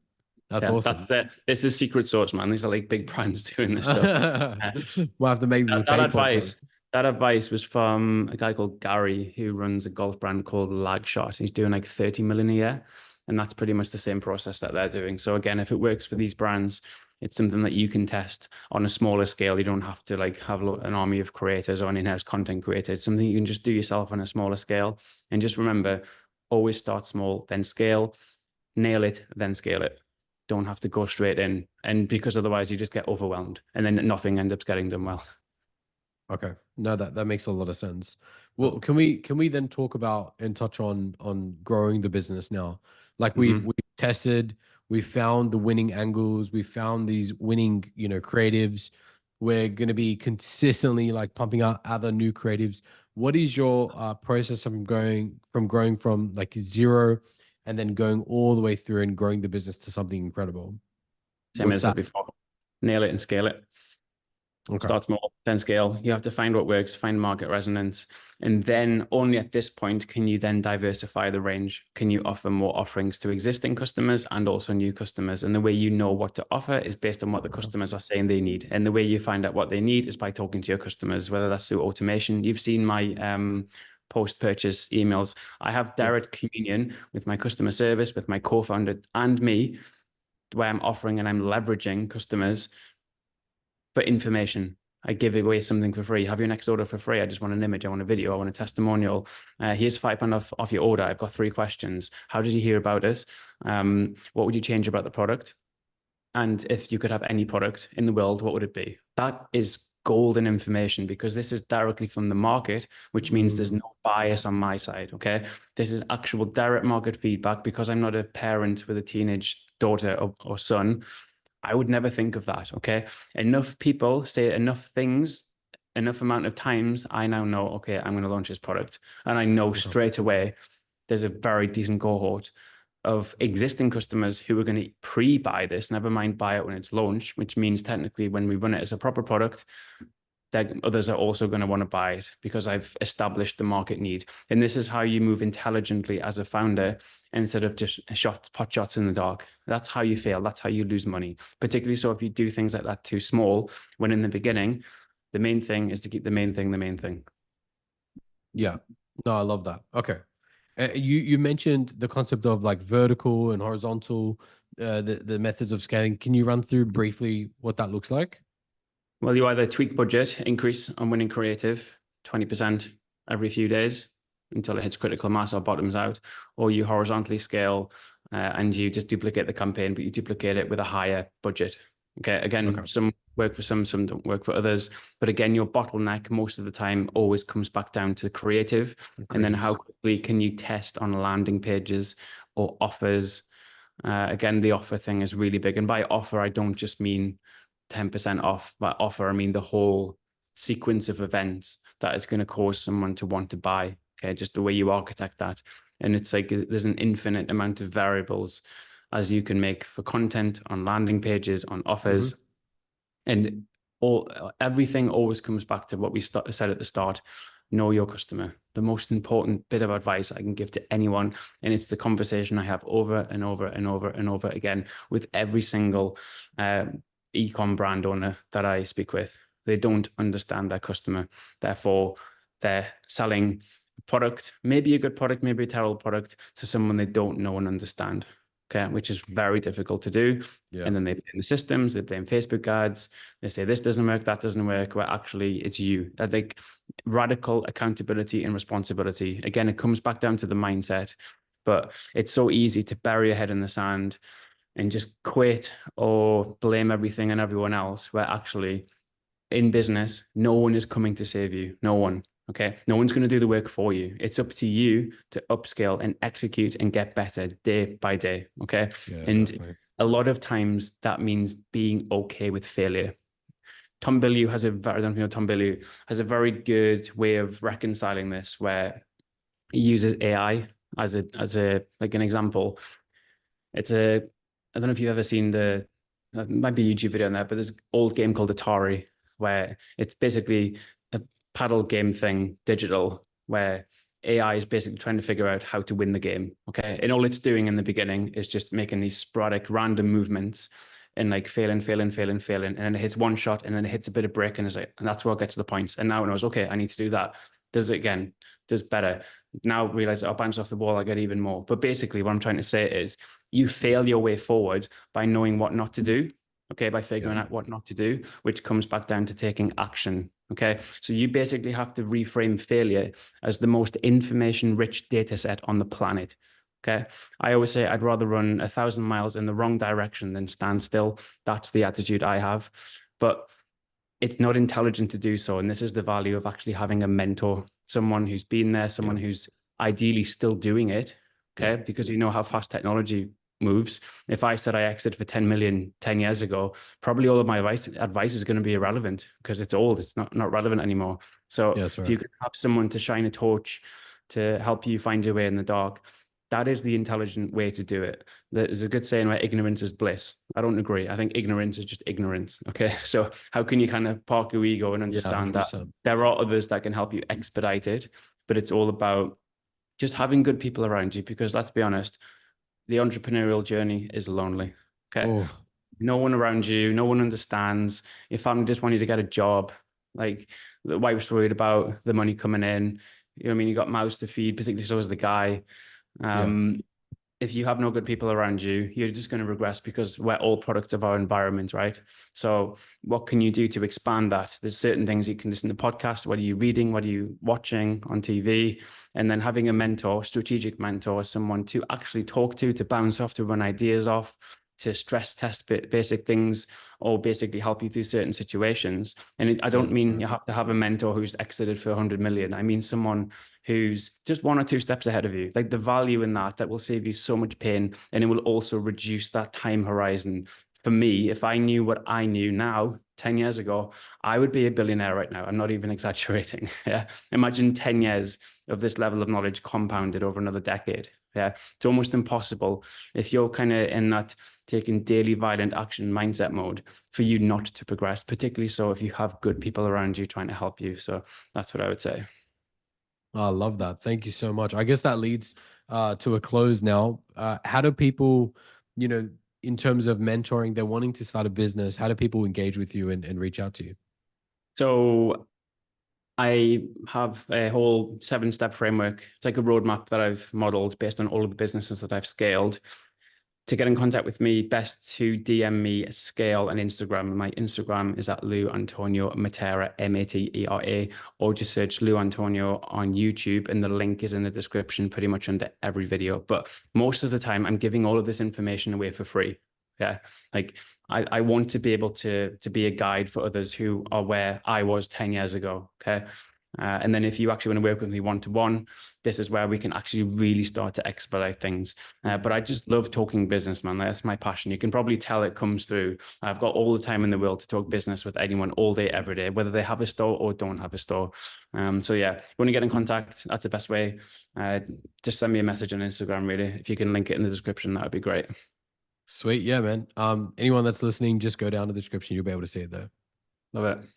That's awesome. That's it. This is secret sauce, man. These are like big brands doing this stuff. We'll have to make this that advice was from a guy called Gary, who runs a golf brand called Lagshot. He's doing like 30 million a year. And that's pretty much the same process that they're doing. So again, if it works for these brands, it's something that you can test on a smaller scale. You don't have to like have an army of creators or an in-house content creator. It's something you can just do yourself on a smaller scale. And just remember, always start small, then scale, nail it, then scale it. Don't have to go straight in. And because otherwise you just get overwhelmed and then nothing ends up getting done well. Okay. No, that makes a lot of sense. Well, can we then talk about and touch on growing the business now? Like we've tested, we found the winning angles, we found these winning, creatives. we're going to be consistently like pumping out other new creatives. What is your process of growing from like zero and then going all the way through and growing the business to something incredible? Same What's as I said that? before, nail it and scale it. Okay. Start small, then scale. You have to find what works, find market resonance. And then only at this point can you then diversify the range. Can you offer more offerings to existing customers and also new customers? And the way you know what to offer is based on what the customers are saying they need. And the way you find out what they need is by talking to your customers, whether that's through automation. You've seen my post-purchase emails. I have direct communion with my customer service, with my co-founder and me, where I'm offering and I'm leveraging customers for information. I give away something for free. Have your next order for free. I just want an image. I want a video. I want a testimonial. Here's £5 off your order. I've got 3 questions. How did you hear about us? What would you change about the product? And if you could have any product in the world, what would it be? That is golden information because this is directly from the market, which means there's no bias on my side. Okay. This is actual direct market feedback because I'm not a parent with a teenage daughter or son. I would never think of that. Okay. Enough people say enough things, enough amount of times. I now know, okay, I'm going to launch this product. And I know straight away there's a very decent cohort of existing customers who are going to pre-buy this, never mind buy it when it's launched, which means technically when we run it as a proper product, that others are also going to want to buy it because I've established the market need. And this is how you move intelligently as a founder instead of just pot shots in the dark. That's how you fail. That's how you lose money, particularly so if you do things like that too small, when in the beginning, the main thing is to keep the main thing the main thing. Yeah. No, I love that. Okay. You mentioned the concept of like vertical and horizontal, the methods of scaling. Can you run through briefly what that looks like? Well, you either tweak budget, increase on winning creative 20% every few days until it hits critical mass or bottoms out, or you horizontally scale and you just duplicate the campaign, but you duplicate it with a higher budget. Okay. Again, some work for some don't work for others. But again, your bottleneck most of the time always comes back down to creative. And then how quickly can you test on landing pages or offers? Again, the offer thing is really big. And by offer, I don't just mean 10% off. By offer, I mean the whole sequence of events that is going to cause someone to want to buy. Okay, just the way you architect that. And it's like there's an infinite amount of variables as you can make for content on landing pages, on offers. And everything always comes back to what we said at the start. Know your customer. The most important bit of advice I can give to anyone. And it's the conversation I have over and over and over and over again with every single e-com brand owner that I speak with. They don't understand their customer. Therefore, they're selling a product, maybe a good product, maybe a terrible product, to someone they don't know and understand. Okay, which is very difficult to do. Yeah. And then they blame the systems, they blame Facebook ads, they say this doesn't work, that doesn't work, where actually it's you. I think radical accountability and responsibility. Again, it comes back down to the mindset, but it's so easy to bury your head in the sand and just quit or blame everything and everyone else, where actually in business, no one is coming to save you. No one. Okay. No one's going to do the work for you. It's up to you to upscale and execute and get better day by day. Okay. Yeah, and definitely. A lot of times that means being okay with failure. Tom Bilyeu has Tom Bilyeu has a very good way of reconciling this, where he uses AI as like an example. I don't know if you've ever seen it might be a YouTube video on that, but there's an old game called Atari, where it's basically a paddle game thing, digital, where AI is basically trying to figure out how to win the game. Okay. And all it's doing in the beginning is just making these sporadic random movements and like failing. And then it hits one shot and then it hits a bit of brick and that's where it gets to the points. And now it knows, okay, I need to do that. Does it again, does better. Now realize I'll bounce off the ball, I get even more. But basically what I'm trying to say is you fail your way forward by knowing what not to do. Okay, by figuring out what not to do, which comes back down to taking action. Okay, so you basically have to reframe failure as the most information-rich data set on the planet. Okay, I always say I'd rather run 1,000 miles in the wrong direction than stand still. That's the attitude I have. But it's not intelligent to do so. And this is the value of actually having a mentor, someone who's been there, someone who's ideally still doing it. Okay, because you know how fast technology moves. If I said I exited for 10 million 10 years ago, probably all of my advice is going to be irrelevant because it's old. It's not relevant anymore. So Yeah, that's if right. you can have someone to shine a torch to help you find your way in the dark, that is the intelligent way to do it. There's a good saying where ignorance is bliss. I don't agree. I think ignorance is just ignorance. Okay. So how can you kind of park your ego and Yeah, understand that 100%. there are others that can help you expedite it, but it's all about just having good people around you, because let's be honest, the entrepreneurial journey is lonely. Okay. Oh, No one around you, no one understands. Your family just want you to get a job. Like the wife's worried about the money coming in. You know what I mean? You got mouths to feed, particularly so is the guy. yeah. If you have no good people around you, you're just going to regress because we're all products of our environment, right? So what can you do to expand that? There's certain things you can listen to podcasts. What are you reading? What are you watching on TV? And then having a mentor, strategic mentor, someone to actually talk to bounce off, to run ideas off, to stress test basic things, or basically help you through certain situations. And I Yeah, don't that's mean right. you have to have a mentor who's exited for 100 million. I mean someone who's just 1 or 2 steps ahead of you. Like the value in that will save you so much pain, and it will also reduce that time horizon. For me, if I knew what I knew now 10 years ago, I would be a billionaire right now. I'm not even exaggerating. Yeah. Imagine 10 years of this level of knowledge compounded over another decade. Yeah. It's almost impossible if you're kind of in that taking daily violent action mindset mode for you not to progress, particularly so if you have good people around you trying to help you. So that's what I would say. I love that. Thank you so much. I guess that leads to a close now. How do people, you know, in terms of mentoring, they're wanting to start a business, how do people engage with you and reach out to you? So I have a whole 7-step framework. It's like a roadmap that I've modeled based on all of the businesses that I've scaled. To get in contact with me, best to DM me Scale on Instagram. My Instagram is at Lou Antonio Matera, Matera, or just search Lou Antonio on YouTube, and the link is in the description pretty much under every video. But most of the time, I'm giving all of this information away for free. Yeah, like I want to be able to be a guide for others who are where I was 10 years ago. Okay. And then if you actually want to work with me one-to-one, this is where we can actually really start to expedite things. But I just love talking business, man. That's my passion. You can probably tell it comes through. I've got all the time in the world to talk business with anyone all day, every day, whether they have a store or don't have a store. So yeah, if you want to get in contact, that's the best way. Just send me a message on Instagram, really. If you can link it in the description, that would be great. Sweet. Yeah, man. Anyone that's listening, just go down to the description. You'll be able to see it there. Love it.